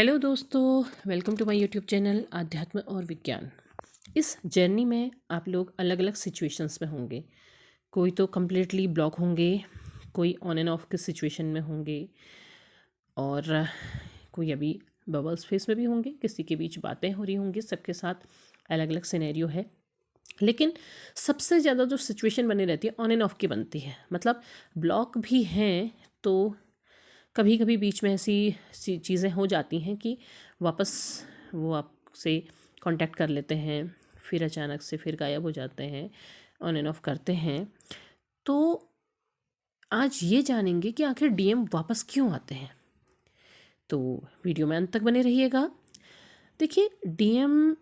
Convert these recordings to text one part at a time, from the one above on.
Hello दोस्तों, welcome to my YouTube channel आध्यात्म और विज्ञान। इस जर्नी में आप लोग अलग अलग सिचुएशंस में होंगे। कोई तो कम्प्लीटली ब्लॉक होंगे, कोई ऑन एंड ऑफ के सिचुएशन में होंगे, और कोई अभी बबल्स फेस में भी होंगे। किसी के बीच बातें हो रही होंगी, सबके साथ अलग अलग सिनेरियो है। लेकिन सबसे ज़्यादा जो सिचुएशन बनी रहती है ऑन एंड ऑफ की बनती है। मतलब ब्लॉक भी हैं तो कभी कभी बीच में ऐसी चीज़ें हो जाती हैं कि वापस वो आपसे कांटेक्ट कर लेते हैं, फिर अचानक से फिर गायब हो जाते हैं, ऑन एंड ऑफ करते हैं। तो आज ये जानेंगे कि आखिर डीएम वापस क्यों आते हैं। तो वीडियो में अंत तक बने रहिएगा। देखिए, डीएम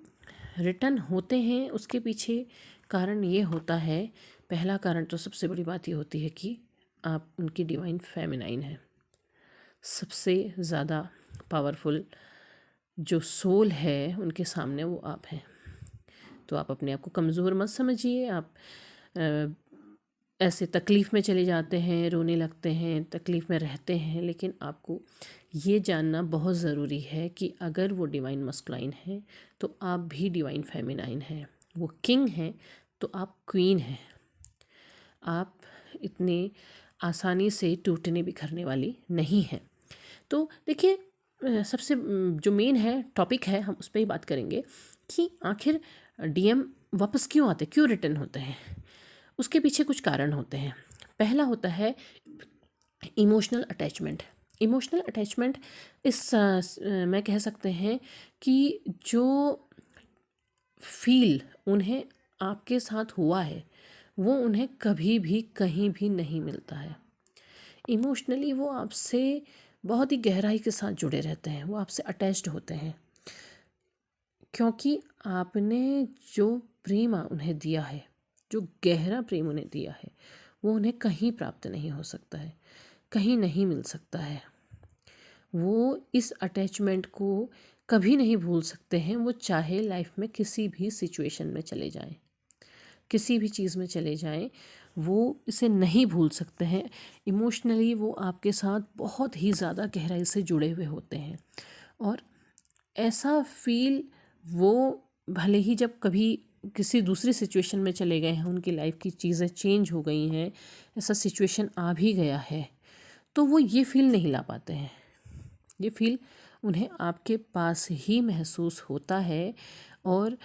रिटर्न होते हैं, उसके पीछे कारण ये होता है। पहला कारण तो सबसे बड़ी बात ये होती है कि आप उनकी डिवाइन फेमिनाइन है। सबसे ज़्यादा पावरफुल जो सोल है उनके सामने वो आप हैं। तो आप अपने आप को कमज़ोर मत समझिए। आप ऐसे तकलीफ़ में चले जाते हैं, रोने लगते हैं, तकलीफ़ में रहते हैं, लेकिन आपको ये जानना बहुत ज़रूरी है कि अगर वो डिवाइन मस्कुलाइन है तो आप भी डिवाइन फेमिनाइन हैं। वो किंग हैं तो आप क्वीन हैं। आप इतने आसानी से टूटने बिखरने वाली नहीं हैं। तो देखिए, सबसे जो मेन है टॉपिक है, हम उस पर ही बात करेंगे कि आखिर डीएम वापस क्यों आते, क्यों रिटर्न होते हैं। उसके पीछे कुछ कारण होते हैं। पहला होता है इमोशनल अटैचमेंट। इमोशनल अटैचमेंट मैं कह सकते हैं कि जो फील उन्हें आपके साथ हुआ है वो उन्हें कभी भी कहीं भी नहीं मिलता है। इमोशनली वो आपसे बहुत ही गहराई के साथ जुड़े रहते हैं, वो आपसे अटैच्ड होते हैं, क्योंकि आपने जो प्रेम उन्हें दिया है, जो गहरा प्रेम उन्हें दिया है, वो उन्हें कहीं प्राप्त नहीं हो सकता है, कहीं नहीं मिल सकता है। वो इस अटैचमेंट को कभी नहीं भूल सकते हैं। वो चाहे लाइफ में किसी भी सिचुएशन में चले जाएं, किसी भी चीज़ में चले जाएं, वो इसे नहीं भूल सकते हैं। इमोशनली वो आपके साथ बहुत ही ज़्यादा गहराई से जुड़े हुए होते हैं। और ऐसा फील वो भले ही जब कभी किसी दूसरी सिचुएशन में चले गए हैं, उनकी लाइफ की चीज़ें चेंज हो गई हैं, ऐसा सिचुएशन आ भी गया है, तो वो ये फील नहीं ला पाते हैं। ये फील उन्हें आपके पास ही महसूस होता है और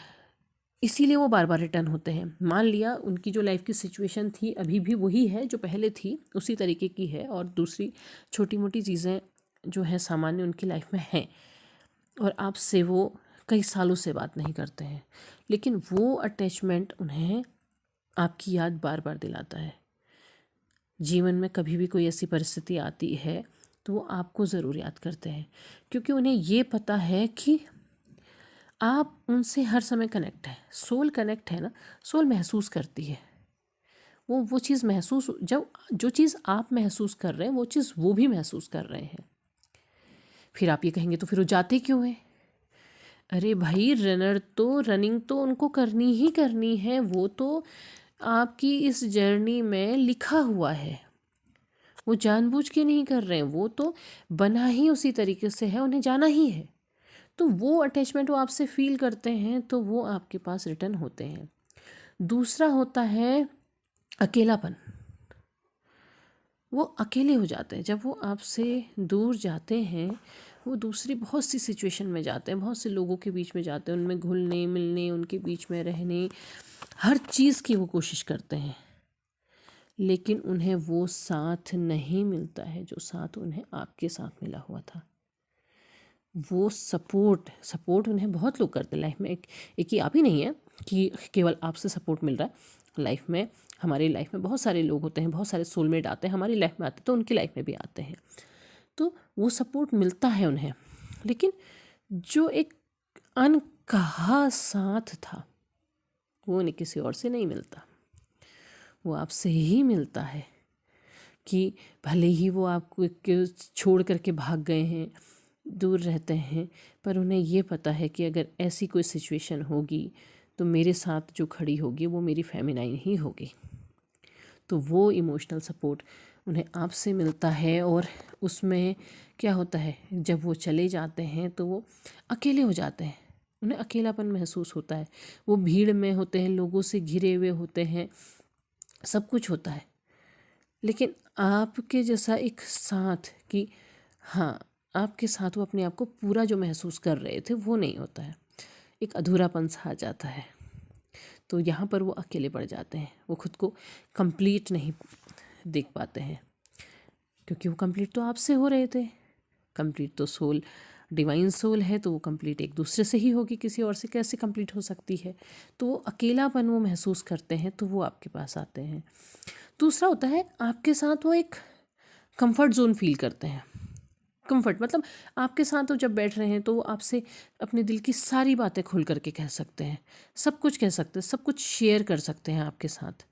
इसीलिए वो बार बार रिटर्न होते हैं। मान लिया उनकी जो लाइफ की सिचुएशन थी अभी भी वही है जो पहले थी, उसी तरीके की है, और दूसरी छोटी मोटी चीज़ें जो हैं सामान्य उनकी लाइफ में हैं, और आपसे वो कई सालों से बात नहीं करते हैं, लेकिन वो अटैचमेंट उन्हें आपकी याद बार बार दिलाता है। जीवन में कभी भी कोई ऐसी परिस्थिति आती है तो वो आपको ज़रूर याद करते हैं, क्योंकि उन्हें ये पता है कि आप उनसे हर समय कनेक्ट है। सोल कनेक्ट है ना, सोल महसूस करती है। वो चीज़ महसूस, जब जो चीज़ आप महसूस कर रहे हैं वो चीज़ वो भी महसूस कर रहे हैं। फिर आप ये कहेंगे तो फिर वो जाते क्यों हैं? अरे भाई, रनिंग तो उनको करनी ही करनी है। वो तो आपकी इस जर्नी में लिखा हुआ है। वो जानबूझ के नहीं कर रहे हैं, वो तो बना ही उसी तरीके से है, उन्हें जाना ही है। तो वो अटैचमेंट वो आपसे फील करते हैं तो वो आपके पास रिटर्न होते हैं। दूसरा होता है अकेलापन। वो अकेले हो जाते हैं जब वो आपसे दूर जाते हैं। वो दूसरी बहुत सी सिचुएशन में जाते हैं, बहुत से लोगों के बीच में जाते हैं, उनमें घुलने मिलने, उनके बीच में रहने, हर चीज़ की वो कोशिश करते हैं, लेकिन उन्हें वो साथ नहीं मिलता है जो साथ उन्हें आपके साथ मिला हुआ था। वो सपोर्ट उन्हें बहुत लोग करते हैं लाइफ में। एक ही आप ही नहीं है कि केवल आपसे सपोर्ट मिल रहा है। लाइफ में, हमारी लाइफ में बहुत सारे लोग होते हैं, बहुत सारे सोलमेट आते हैं, हमारी लाइफ में आते हैं तो उनकी लाइफ में भी आते हैं। तो वो सपोर्ट मिलता है उन्हें, लेकिन जो एक अनकहा साथ था वो उन्हें किसी और से नहीं मिलता। वो आपसे ही मिलता है। कि भले ही वो आपको छोड़ करके भाग गए हैं, दूर रहते हैं, पर उन्हें ये पता है कि अगर ऐसी कोई सिचुएशन होगी तो मेरे साथ जो खड़ी होगी वो मेरी फेमिनाइन ही होगी। तो वो इमोशनल सपोर्ट उन्हें आपसे मिलता है। और उसमें क्या होता है, जब वो चले जाते हैं तो वो अकेले हो जाते हैं, उन्हें अकेलापन महसूस होता है। वो भीड़ में होते हैं, लोगों से घिरे हुए होते हैं, सब कुछ होता है, लेकिन आपके जैसा एक साथ कि हाँ, आपके साथ वो अपने आप को पूरा जो महसूस कर रहे थे वो नहीं होता है। एक अधूरापन सा आ जाता है। तो यहाँ पर वो अकेले पड़ जाते हैं, वो खुद को कंप्लीट नहीं देख पाते हैं, क्योंकि वो कंप्लीट तो आपसे हो रहे थे। कंप्लीट तो सोल, डिवाइन सोल है, तो वो कंप्लीट एक दूसरे से ही होगी, किसी और से कैसे कंप्लीट हो सकती है। तो वो अकेलापन वो महसूस करते हैं, तो वो आपके पास आते हैं। दूसरा होता है, आपके साथ वो एक कंफर्ट जोन फील करते हैं। कंफर्ट मतलब आपके साथ वो जब बैठ रहे हैं तो वो आपसे अपने दिल की सारी बातें खुल करके कह सकते हैं, सब कुछ कह सकते हैं, सब कुछ शेयर कर सकते हैं आपके साथ।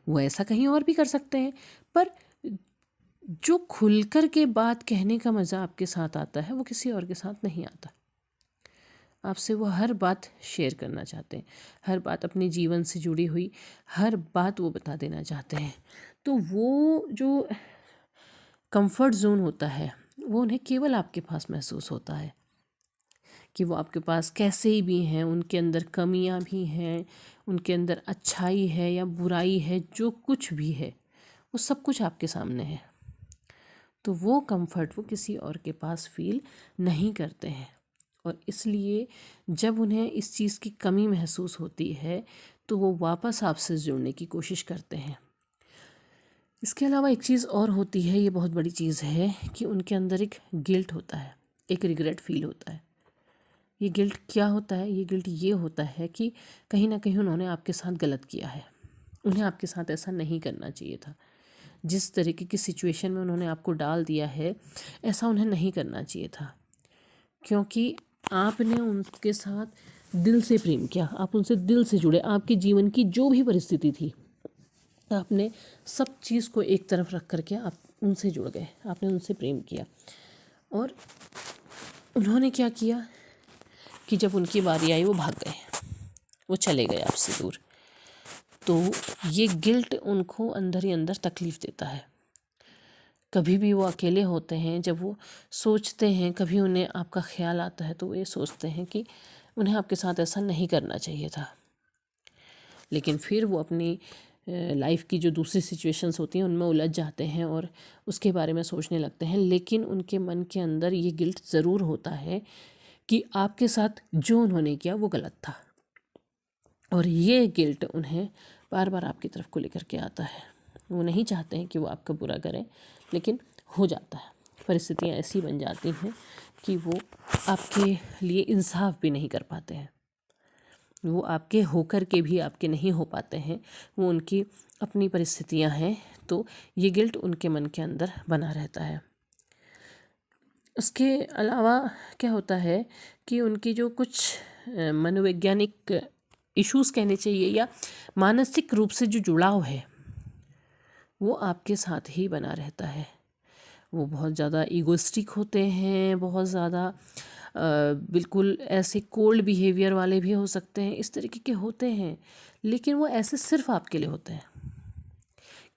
वो ऐसा कहीं और भी कर सकते हैं, पर जो खुलकर के बात कहने का मज़ा आपके साथ आता है वो किसी और के साथ नहीं आता। आपसे वो हर बात शेयर करना चाहते हैं, हर बात अपने जीवन से जुड़ी हुई हर बात वो बता देना चाहते हैं। तो वो जो कंफर्ट जोन होता है वो उन्हें केवल आपके पास महसूस होता है, कि वो आपके पास कैसे ही भी हैं, उनके अंदर कमियां भी हैं, उनके अंदर अच्छाई है या बुराई है, जो कुछ भी है वो सब कुछ आपके सामने है। तो वो कंफर्ट वो किसी और के पास फील नहीं करते हैं, और इसलिए जब उन्हें इस चीज़ की कमी महसूस होती है तो वो वापस आपसे जुड़ने की कोशिश करते हैं। इसके अलावा एक चीज़ और होती है, ये बहुत बड़ी चीज़ है, कि उनके अंदर एक गिल्ट होता है, एक रिग्रेट फील होता है। ये गिल्ट क्या होता है? ये गिल्ट ये होता है कि कहीं ना कहीं उन्होंने आपके साथ गलत किया है, उन्हें आपके साथ ऐसा नहीं करना चाहिए था। जिस तरीके की सिचुएशन में उन्होंने आपको डाल दिया है, ऐसा उन्हें नहीं करना चाहिए था, क्योंकि आपने उनके साथ दिल से प्रेम किया, आप उनसे दिल से जुड़े। आपके जीवन की जो भी परिस्थिति थी, आपने सब चीज़ को एक तरफ रख करके आप उनसे जुड़ गए, आपने उनसे प्रेम किया। और उन्होंने क्या किया कि जब उनकी बारी आई वो भाग गए, वो चले गए आपसे दूर। तो ये गिल्ट उनको अंदर ही अंदर तकलीफ़ देता है। कभी भी वो अकेले होते हैं, जब वो सोचते हैं, कभी उन्हें आपका ख्याल आता है, तो वो ये सोचते हैं कि उन्हें आपके साथ ऐसा नहीं करना चाहिए था। लेकिन फिर वो अपनी लाइफ की जो दूसरी सिचुएशंस होती हैं उनमें उलझ जाते हैं और उसके बारे में सोचने लगते हैं। लेकिन उनके मन के अंदर ये गिल्ट ज़रूर होता है कि आपके साथ जो उन्होंने किया वो गलत था, और ये गिल्ट उन्हें बार बार आपकी तरफ को लेकर के आता है। वो नहीं चाहते हैं कि वो आपका बुरा करें, लेकिन हो जाता है, परिस्थितियाँ ऐसी बन जाती हैं कि वो आपके लिए इंसाफ भी नहीं कर पाते हैं। वो आपके होकर के भी आपके नहीं हो पाते हैं, वो उनकी अपनी परिस्थितियाँ हैं। तो ये गिल्ट उनके मन के अंदर बना रहता है। उसके अलावा क्या होता है कि उनकी जो कुछ मनोवैज्ञानिक इश्यूज़ कहने चाहिए, या मानसिक रूप से जो जुड़ाव है, वो आपके साथ ही बना रहता है। वो बहुत ज़्यादा ईगोइस्टिक होते हैं, बहुत ज़्यादा बिल्कुल ऐसे कोल्ड बिहेवियर वाले भी हो सकते हैं, इस तरीके के होते हैं। लेकिन वो ऐसे सिर्फ आपके लिए होते हैं,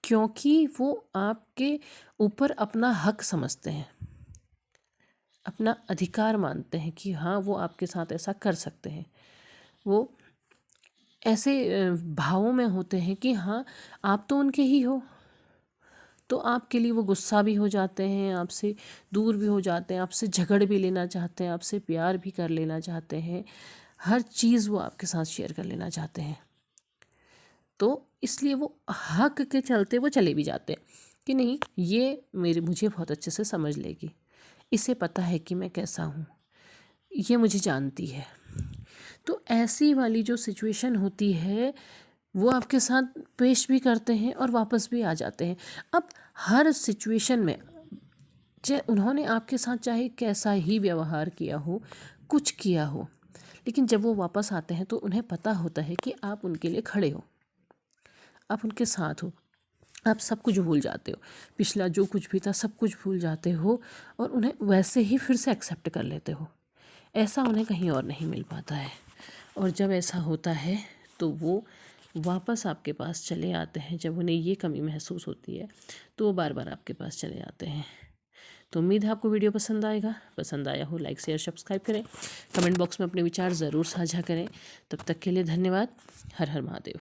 क्योंकि वो आपके ऊपर अपना हक समझते हैं, अपना अधिकार मानते हैं कि हाँ, वो आपके साथ ऐसा कर सकते हैं। वो ऐसे भावों में होते हैं कि हाँ, आप तो उनके ही हो, तो आपके लिए वो गुस्सा भी हो जाते हैं, आपसे दूर भी हो जाते हैं, आपसे झगड़ भी लेना चाहते हैं, आपसे प्यार भी कर लेना चाहते हैं, हर चीज़ वो आपके साथ शेयर कर लेना चाहते हैं। तो इसलिए वो हक के चलते वो चले भी जाते हैं कि नहीं, ये मुझे बहुत अच्छे से समझ लेगी, इसे पता है कि मैं कैसा हूँ, ये मुझे जानती है। तो ऐसी वाली जो सिचुएशन होती है, वो आपके साथ पेश भी करते हैं और वापस भी आ जाते हैं। अब हर सिचुएशन में चाहे उन्होंने आपके साथ चाहे कैसा ही व्यवहार किया हो, कुछ किया हो, लेकिन जब वो वापस आते हैं तो उन्हें पता होता है कि आप उनके लिए खड़े हो, आप उनके साथ हो, आप सब कुछ भूल जाते हो, पिछला जो कुछ भी था सब कुछ भूल जाते हो, और उन्हें वैसे ही फिर से एक्सेप्ट कर लेते हो। ऐसा उन्हें कहीं और नहीं मिल पाता है। और जब ऐसा होता है तो वो वापस आपके पास चले आते हैं। जब उन्हें ये कमी महसूस होती है तो वो बार बार आपके पास चले आते हैं। तो उम्मीद है आपको वीडियो पसंद आएगा। पसंद आया हो लाइक शेयर सब्सक्राइब करें, कमेंट बॉक्स में अपने विचार ज़रूर साझा करें। तब तक के लिए धन्यवाद। हर हर महादेव।